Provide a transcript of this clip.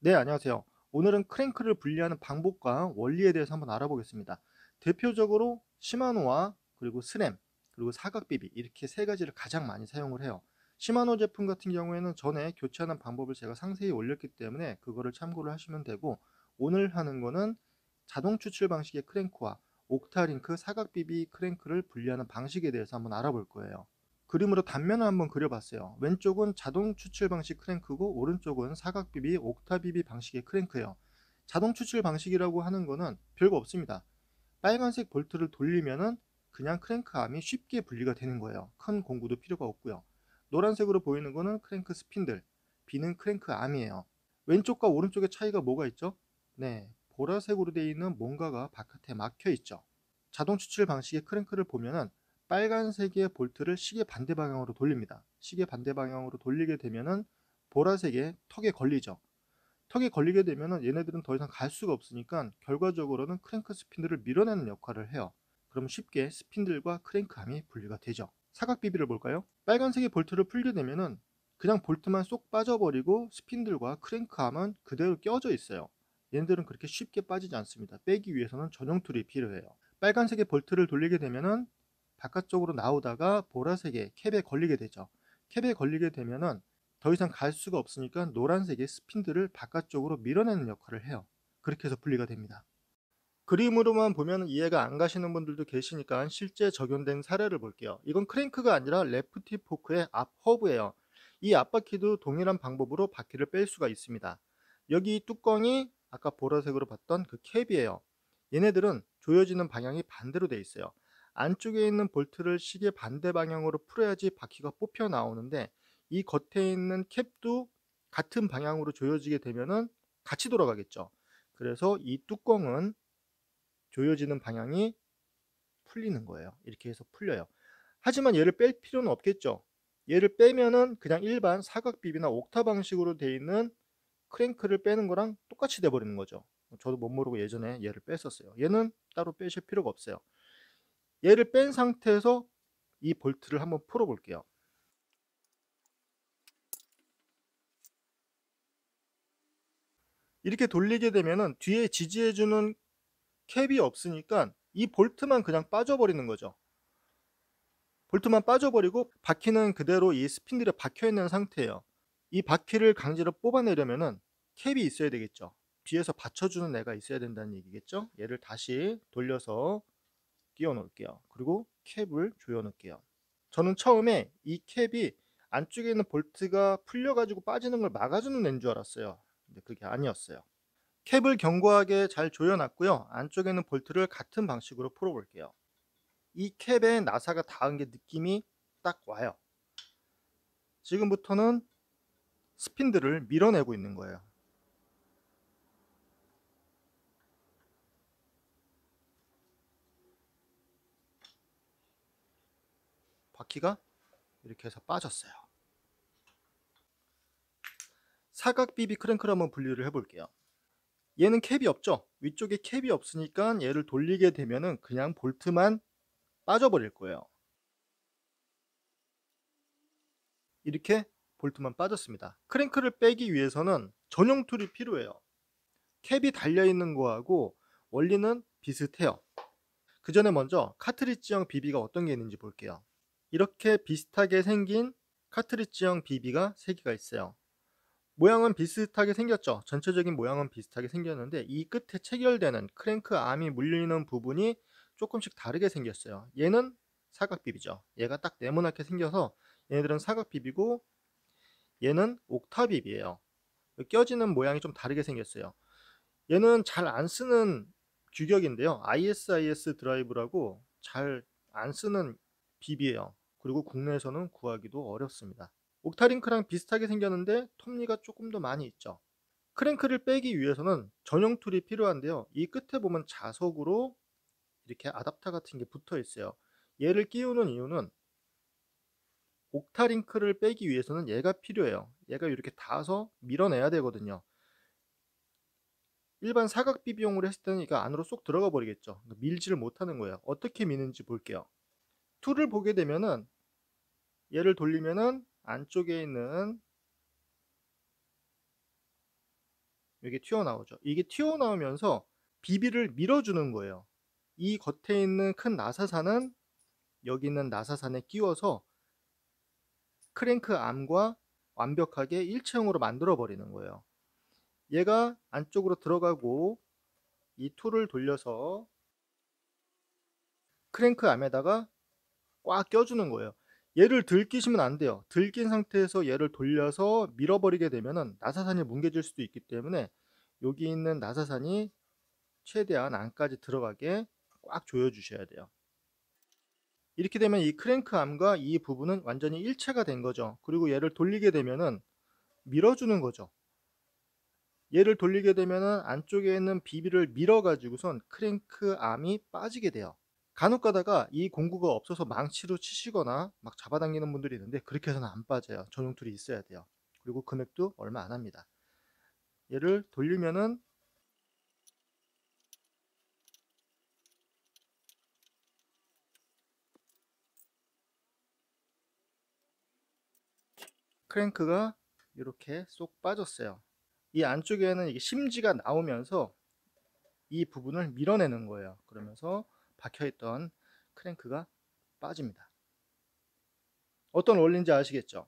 네, 안녕하세요. 오늘은 크랭크를 분리하는 방법과 원리에 대해서 한번 알아보겠습니다. 대표적으로 시마노와 그리고 스램, 그리고 사각비비 이렇게 세 가지를 가장 많이 사용을 해요. 시마노 제품 같은 경우에는 전에 교체하는 방법을 제가 상세히 올렸기 때문에 그거를 참고를 하시면 되고, 오늘 하는 거는 자동 추출 방식의 크랭크와 옥타링크 사각비비 크랭크를 분리하는 방식에 대해서 한번 알아볼 거예요. 그림으로 단면을 한번 그려봤어요. 왼쪽은 자동 추출 방식 크랭크고 오른쪽은 사각비비, 옥타비비 방식의 크랭크예요. 자동 추출 방식이라고 하는 거는 별거 없습니다. 빨간색 볼트를 돌리면은 그냥 크랭크 암이 쉽게 분리가 되는 거예요. 큰 공구도 필요가 없고요. 노란색으로 보이는 거는 크랭크 스핀들, B는 크랭크 암이에요. 왼쪽과 오른쪽의 차이가 뭐가 있죠? 네, 보라색으로 되어 있는 뭔가가 바깥에 막혀 있죠. 자동 추출 방식의 크랭크를 보면은 빨간색의 볼트를 시계 반대 방향으로 돌립니다. 시계 반대 방향으로 돌리게 되면은 보라색의 턱에 걸리죠. 턱에 걸리게 되면은 얘네들은 더 이상 갈 수가 없으니까 결과적으로는 크랭크 스핀들을 밀어내는 역할을 해요. 그럼 쉽게 스핀들과 크랭크암이 분리가 되죠. 사각비비를 볼까요? 빨간색의 볼트를 풀게 되면은 그냥 볼트만 쏙 빠져버리고 스핀들과 크랭크암은 그대로 껴져 있어요. 얘네들은 그렇게 쉽게 빠지지 않습니다. 빼기 위해서는 전용 툴이 필요해요. 빨간색의 볼트를 돌리게 되면은 바깥쪽으로 나오다가 보라색의 캡에 걸리게 되죠. 캡에 걸리게 되면은 더 이상 갈 수가 없으니까 노란색의 스핀들을 바깥쪽으로 밀어내는 역할을 해요. 그렇게 해서 분리가 됩니다. 그림으로만 보면 이해가 안 가시는 분들도 계시니까 실제 적용된 사례를 볼게요. 이건 크랭크가 아니라 레프티 포크의 앞 허브예요. 이 앞바퀴도 동일한 방법으로 바퀴를 뺄 수가 있습니다. 여기 뚜껑이 아까 보라색으로 봤던 그 캡이에요. 얘네들은 조여지는 방향이 반대로 돼 있어요. 안쪽에 있는 볼트를 시계 반대 방향으로 풀어야지 바퀴가 뽑혀 나오는데, 이 겉에 있는 캡도 같은 방향으로 조여지게 되면은 같이 돌아가겠죠. 그래서 이 뚜껑은 조여지는 방향이 풀리는 거예요. 이렇게 해서 풀려요. 하지만 얘를 뺄 필요는 없겠죠. 얘를 빼면은 그냥 일반 사각비비나 옥타 방식으로 되어 있는 크랭크를 빼는 거랑 똑같이 돼 버리는 거죠. 저도 못 모르고 예전에 얘를 뺐었어요. 얘는 따로 빼실 필요가 없어요. 얘를 뺀 상태에서 이 볼트를 한번 풀어 볼게요. 이렇게 돌리게 되면은 뒤에 지지해 주는 캡이 없으니까 이 볼트만 그냥 빠져버리는 거죠. 볼트만 빠져버리고 바퀴는 그대로 이 스핀들에 박혀 있는 상태예요. 이 바퀴를 강제로 뽑아내려면은 캡이 있어야 되겠죠. 뒤에서 받쳐주는 애가 있어야 된다는 얘기겠죠. 얘를 다시 돌려서 끼워 놓을게요. 그리고 캡을 조여 놓을게요. 저는 처음에 이 캡이 안쪽에 있는 볼트가 풀려 가지고 빠지는 걸 막아주는 애인 줄 알았어요. 근데 그게 아니었어요. 캡을 견고하게 잘 조여 놨고요. 안쪽에 있는 볼트를 같은 방식으로 풀어 볼게요. 이 캡에 나사가 닿은 게 느낌이 딱 와요. 지금부터는 스핀들을 밀어내고 있는 거예요. 바퀴가 이렇게 해서 빠졌어요. 사각 비비 크랭크를 한번 분리를 해볼게요. 얘는 캡이 없죠. 위쪽에 캡이 없으니까 얘를 돌리게 되면은 그냥 볼트만 빠져버릴 거예요. 이렇게 볼트만 빠졌습니다. 크랭크를 빼기 위해서는 전용 툴이 필요해요. 캡이 달려있는 거하고 원리는 비슷해요. 그 전에 먼저 카트리지형 비비가 어떤 게 있는지 볼게요. 이렇게 비슷하게 생긴 카트리지형 비비가 3개가 있어요. 모양은 비슷하게 생겼죠. 전체적인 모양은 비슷하게 생겼는데 이 끝에 체결되는 크랭크 암이 물리는 부분이 조금씩 다르게 생겼어요. 얘는 사각비비죠. 얘가 딱 네모나게 생겨서 얘네들은 사각비비고, 얘는 옥타비비예요. 껴지는 모양이 좀 다르게 생겼어요. 얘는 잘 안 쓰는 규격인데요. ISIS 드라이브라고 잘 안 쓰는 비비예요. 그리고 국내에서는 구하기도 어렵습니다. 옥타링크랑 비슷하게 생겼는데 톱니가 조금 더 많이 있죠. 크랭크를 빼기 위해서는 전용 툴이 필요한데요. 이 끝에 보면 자석으로 이렇게 아답터 같은 게 붙어 있어요. 얘를 끼우는 이유는 옥타링크를 빼기 위해서는 얘가 필요해요. 얘가 이렇게 닿아서 밀어내야 되거든요. 일반 사각 비비용으로 했을 때는 이거 안으로 쏙 들어가 버리겠죠. 밀지를 못하는 거예요. 어떻게 미는지 볼게요. 툴을 보게 되면은 얘를 돌리면은 안쪽에 있는 이게 튀어나오죠. 이게 튀어나오면서 비비를 밀어주는 거예요. 이 겉에 있는 큰 나사산은 여기 있는 나사산에 끼워서 크랭크 암과 완벽하게 일체형으로 만들어 버리는 거예요. 얘가 안쪽으로 들어가고 이 툴을 돌려서 크랭크 암에다가 꽉 껴주는 거예요. 얘를 들키시면 안 돼요. 들킨 상태에서 얘를 돌려서 밀어버리게 되면은 나사산이 뭉개질 수도 있기 때문에 여기 있는 나사산이 최대한 안까지 들어가게 꽉 조여 주셔야 돼요. 이렇게 되면 이 크랭크 암과 이 부분은 완전히 일체가 된 거죠. 그리고 얘를 돌리게 되면은 밀어주는 거죠. 얘를 돌리게 되면은 안쪽에 있는 비비를 밀어 가지고선 크랭크 암이 빠지게 돼요. 간혹 가다가 이 공구가 없어서 망치로 치시거나 막 잡아당기는 분들이 있는데 그렇게 해서는 안 빠져요. 전용 툴이 있어야 돼요. 그리고 금액도 얼마 안 합니다. 얘를 돌리면은 크랭크가 이렇게 쏙 빠졌어요. 이 안쪽에는 이게 심지가 나오면서 이 부분을 밀어내는 거예요. 그러면서 박혀있던 크랭크가 빠집니다. 어떤 원리인지 아시겠죠?